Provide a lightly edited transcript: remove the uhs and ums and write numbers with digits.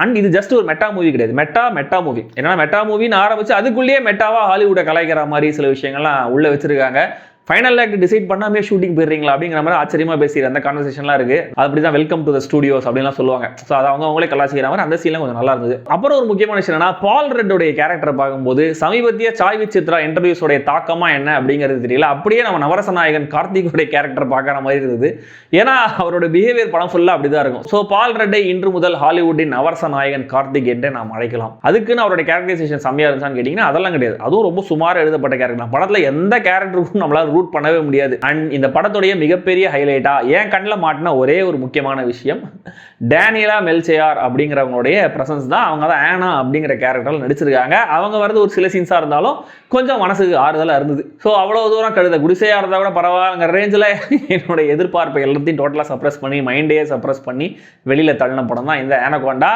And இது just ஒரு meta movie கிடையாது, மெட்டா மூவி. ஏன்னா மெட்டா மூவின்னு ஆரம்பிச்சு அதுக்குள்ளேயே மெட்டாவா ஹாலிவுட்டை கலாய்க்கிற மாதிரி சில விஷயங்கள்லாம் உள்ள வச்சிருக்காங்க. ஃபைனல் ஆக்ட் டிசைட் பண்ணாமே ஷூட்டிங் போயிடுறீங்களா அப்படிங்கிற மாதிரி ஆச்சரியமா பேசிடுற அந்த கான்வர்சேஷன்லாம் இருக்கு. அப்படிதான் வெல்கம் டு த ஸ்டுடியோஸ் அப்படின்லாம் சொல்லுவாங்க. ஸோ அதை அவங்களே கலாச்சிக்கிற மாதிரி அந்த சீன்லாம் கொஞ்சம் நல்லா இருந்தது. அப்புறம் ஒரு முக்கியமான விஷயம் என்னன்னா, பால் ரெட்டோடைய கேரக்டரை பார்க்கும்போது சமீபத்திய சாய் வித் சித்ரா இன்டர்வியூஸோடைய தாக்கமா என்ன அப்படிங்கிறது தெரியல. அப்படியே நம்ம நவரச நாயகன் கார்த்திகோடைய கேரக்டர் பார்க்குற மாதிரி இருந்தது. ஏன்னா அவரோட பிஹேவியர் படம் ஃபுல்லாக அப்படிதான் இருக்கும். ஸோ பால் ரெட்டை இன்று முதல் ஹாலிவுட்டின் நவரச நாயகன் கார்த்திக் என்றே நாம் அழைக்கலாம். அதுக்குன்னு அவருடைய கேரக்டரைசேஷன் செம்மையா இருந்துச்சான்னு கேட்டீங்கன்னா அதெல்லாம் கிடையாது. அதுவும் ரொம்ப சுமாராக எழுதப்பட்ட கேரக்டர். படத்தில் எந்த கேரக்டருக்கும் நம்மளால ரூட் பண்ணவே முடியாது. அண்ட் இந்த படத்துடைய மிகப்பெரிய ஹைலைட்டா என் கண்ணில் மாட்டின ஒரே ஒரு முக்கியமான விஷயம், டேனியலா மெல்சேயார் அப்படிங்கிறவங்களுடைய பிரசன்ஸ் தான். அவங்க தான் ஆனா அப்படிங்கிற கேரக்டர்ல நடிச்சிருக்காங்க. அவங்க வரது ஒரு சில சீன்ஸா இருந்தாலும் கொஞ்சம் மனசுக்கு ஆறுதலா இருந்தது. ஸோ அவ்வளவு தூரம் கழுத குடிசையா இருந்தா கூட பரவாயில்லைங்கிற ரேஞ்சில் என்னோட எதிர்பார்ப்பை எல்லாத்தையும் டோட்டலா சப்ரஸ் பண்ணி மைண்டையே சப்ரஸ் பண்ணி வெளியில தள்ளின படம் தான் இந்த ஆனகோண்டா.